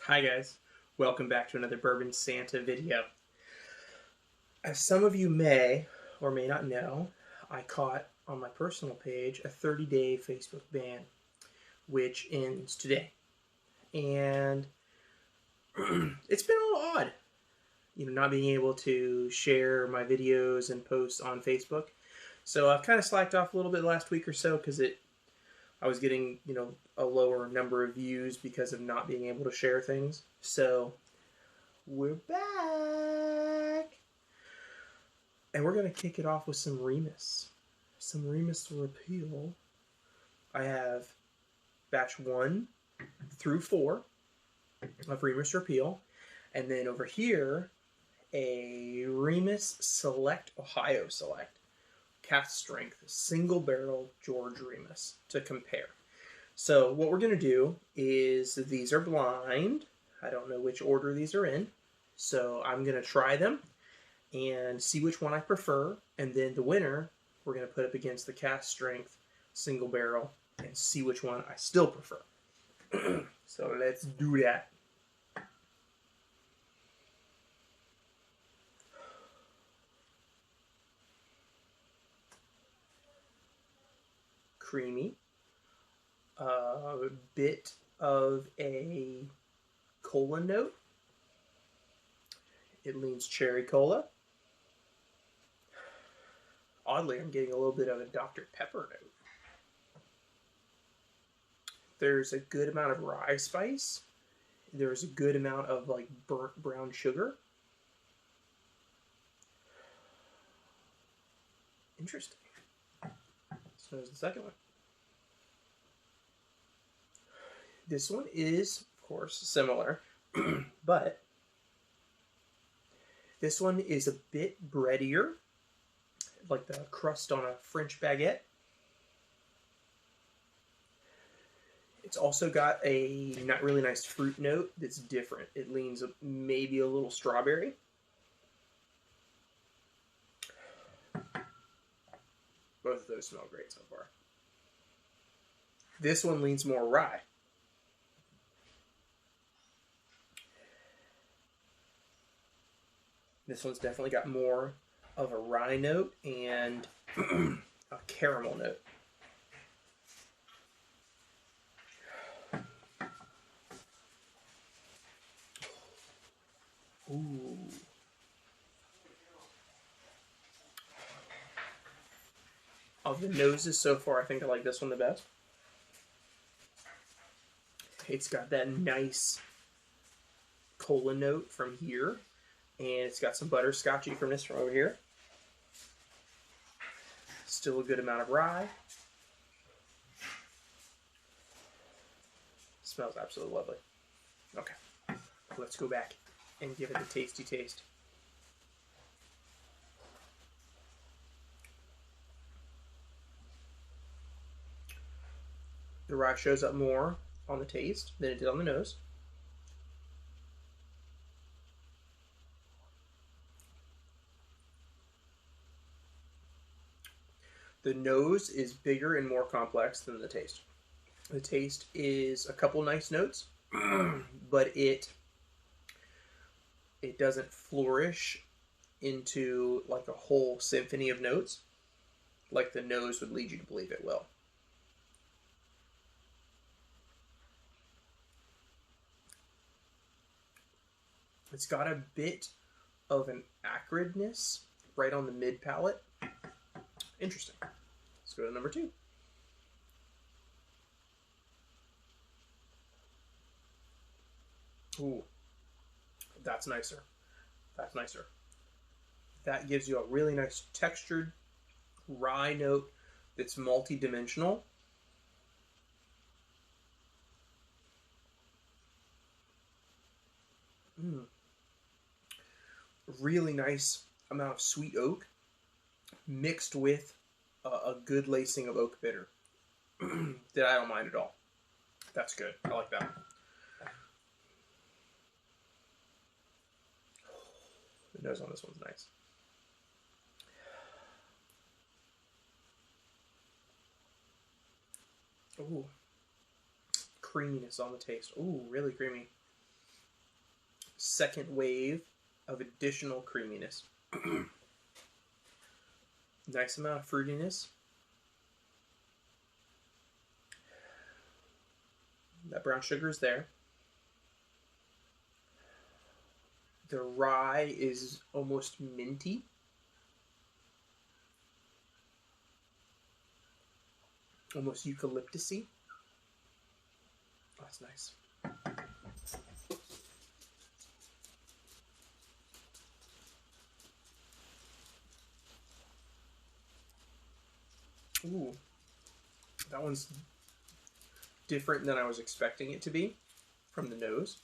Hi guys, welcome back to another Bourbon Santa video. As some of you may or may not know, I caught on my personal page a 30-day Facebook ban, which ends today. And it's been a little odd, not being able to share my videos and posts on Facebook. So I've kind of slacked off a little bit last week or so because I was getting, a lower number of views because of not being able to share things. So we're back. And we're going to kick it off with some Remus. Some Remus Repeal. I have batch 1 through 4 of Remus Repeal. And then over here, a Remus Select Ohio Select. Cask Strength Single Barrel George Remus to compare. So what we're going to do is these are blind. I don't know which order these are in. So I'm going to try them and see which one I prefer. And then the winner, we're going to put up against the Cask Strength Single Barrel and see which one I still prefer. So let's do that. Creamy. A bit of a cola note. It leans cherry cola. Oddly, I'm getting a little bit of a Dr. Pepper note. There's a good amount of rye spice. There's a good amount of burnt brown sugar. Interesting. So there's the second one. This one is, of course, similar, but this one is a bit breadier, like the crust on a French baguette. It's also got a not really nice fruit note that's different. It leans maybe a little strawberry. Both of those smell great so far. This one leans more rye. This one's definitely got more of a rye note and a caramel note. Ooh. Of the noses so far, I think I like this one the best. It's got that nice cola note from here. And it's got some butterscotchy-ness from over here. Still a good amount of rye. Smells absolutely lovely. Okay, let's go back and give it the tasty taste. The rye shows up more on the taste than it did on the nose. The nose is bigger and more complex than the taste. The taste is a couple nice notes, but it doesn't flourish into like a whole symphony of notes like the nose would lead you to believe it will. It's got a bit of an acridness right on the mid palate. Interesting. Let's go to number 2. Ooh, that's nicer. That's nicer. That gives you a really nice textured rye note that's multi-dimensional. Really nice amount of sweet oak mixed with a good lacing of oak bitter that I don't mind at all. That's good. I like that. The nose on this one's nice. Ooh. Creaminess on the taste. Ooh, really creamy. second wave of additional creaminess. Nice amount of fruitiness. That brown sugar is there. The rye is almost minty. Almost eucalyptus-y. Oh, that's nice. Ooh, that one's different than I was expecting it to be from the nose.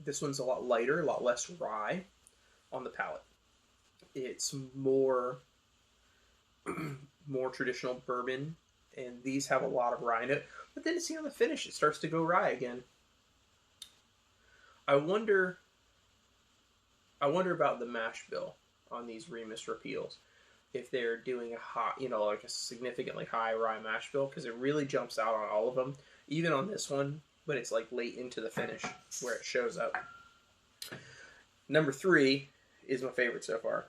This one's a lot lighter, a lot less rye on the palate. It's more traditional bourbon, and these have a lot of rye in it. But then see on the finish, it starts to go rye again. I wonder about the mash bill on these Remus Repeals. If they're doing a high, like a significantly high rye mash bill, because it really jumps out on all of them, even on this one, but it's like late into the finish where it shows up. Number 3 is my favorite so far.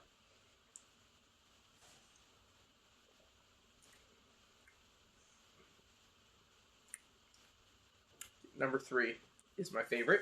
Number 3 is my favorite.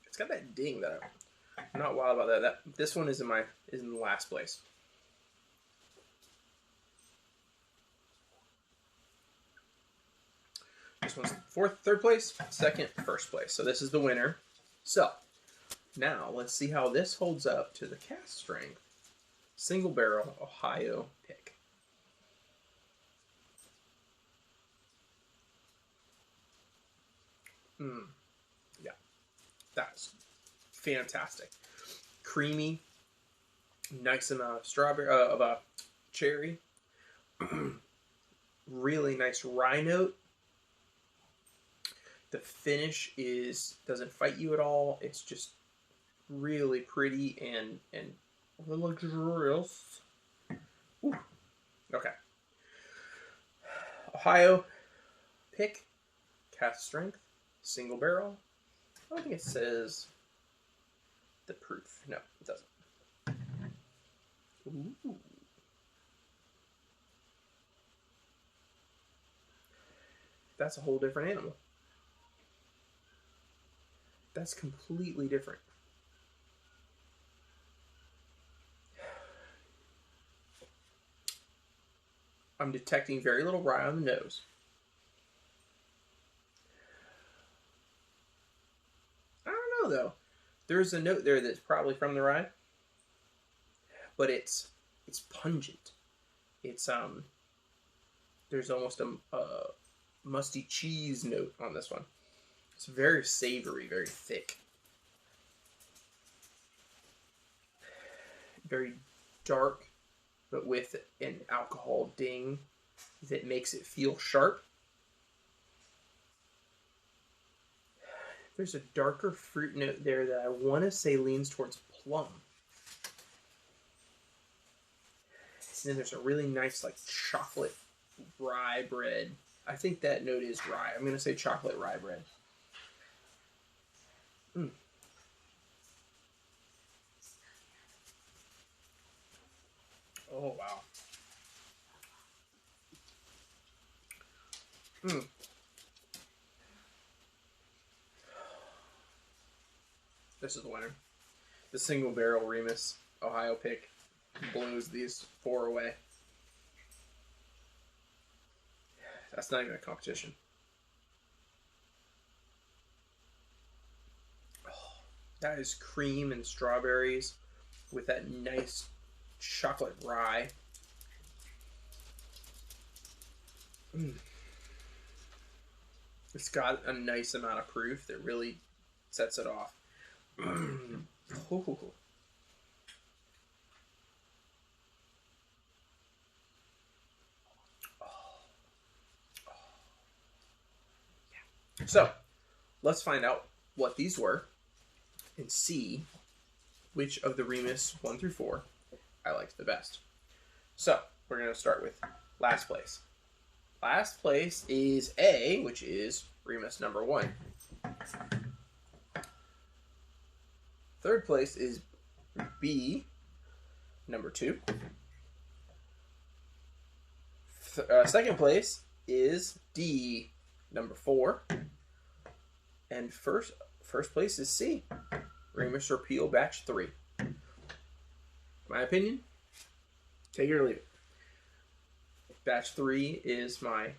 It's got that ding that I'm not wild about that. This one is in the last place. This one's third place, second, first place. So this is the winner. So now let's see how this holds up to the Cask Strength Single Barrel Ohio Pick. Yeah, that's fantastic. Creamy, nice amount of strawberry, cherry. Really nice rye note. The finish doesn't fight you at all. It's just really pretty and luxurious. Ooh. Okay. Ohio Pick, Cask Strength, Single Barrel. I don't think it says the proof. No, it doesn't. Ooh. That's a whole different animal. That's completely different. I'm detecting very little rye on the nose. I don't know though. There's a note there that's probably from the rye, but it's pungent. It's there's almost a musty cheese note on this one. It's very savory, very thick. Very dark, but with an alcohol ding that makes it feel sharp. There's a darker fruit note there that I want to say leans towards plum. And then there's a really nice like chocolate rye bread. I think that note is rye. I'm going to say chocolate rye bread. Oh, wow. This is the winner. The Single Barrel Remus Ohio Pick blows these 4 away. That's not even a competition. Oh, that is cream and strawberries with that nice chocolate rye. It's got a nice amount of proof that really sets it off. Ooh. So, let's find out what these were and see which of the Remus 1 through 4 I liked the best. So, we're going to start with last place. Last place is A, which is Remus number 1. Third place is B, number 2. Second place is D, number 4. And first place is C, Remus Repeal Batch 3. My opinion, take it or leave it. Batch 3 is my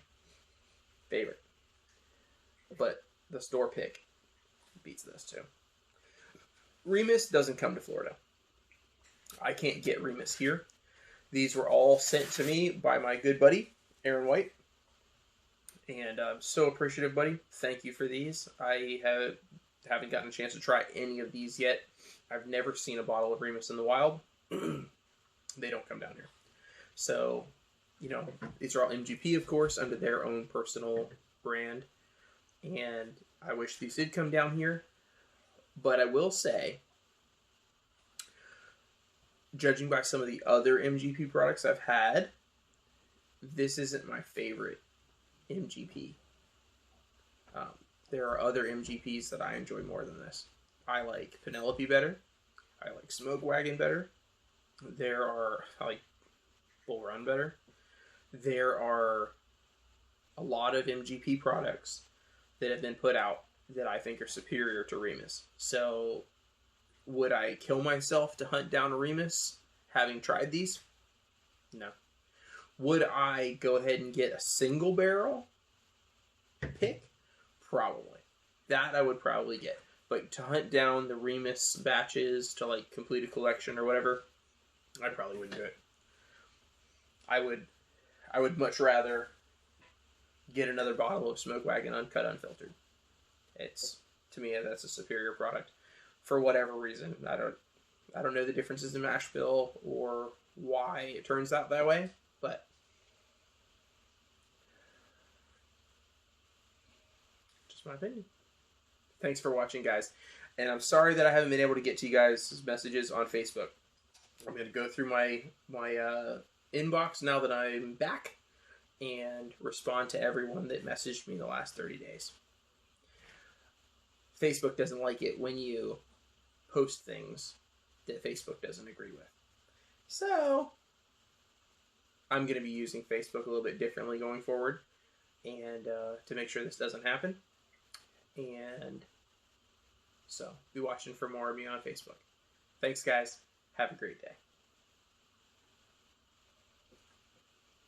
favorite. But the store pick beats this too. Remus doesn't come to Florida. I can't get Remus here. These were all sent to me by my good buddy, Aaron White. And I'm so appreciative, buddy. Thank you for these. I haven't gotten a chance to try any of these yet. I've never seen a bottle of Remus in the wild. They don't come down here. So, you know, these are all MGP, of course, under their own personal brand. And I wish these did come down here. But I will say, judging by some of the other MGP products I've had, this isn't my favorite MGP. There are other MGPs that I enjoy more than this. I like Penelope better. I like Smoke Wagon better. I like Bull Run better. There are a lot of MGP products that have been put out that I think are superior to Remus. So, would I kill myself to hunt down a Remus having tried these? No. Would I go ahead and get a single barrel pick? Probably. That I would probably get. But to hunt down the Remus batches to like complete a collection or whatever, I probably wouldn't do it. I would much rather get another bottle of Smoke Wagon uncut, unfiltered. To me, that's a superior product for whatever reason. I don't know the differences in mash bill or why it turns out that way, but just my opinion. Thanks for watching, guys. And I'm sorry that I haven't been able to get to you guys' messages on Facebook. I'm going to go through my inbox now that I'm back and respond to everyone that messaged me the last 30 days. Facebook doesn't like it when you post things that Facebook doesn't agree with. So, I'm going to be using Facebook a little bit differently going forward and to make sure this doesn't happen. And so, be watching for more of me on Facebook. Thanks, guys. Have a great day.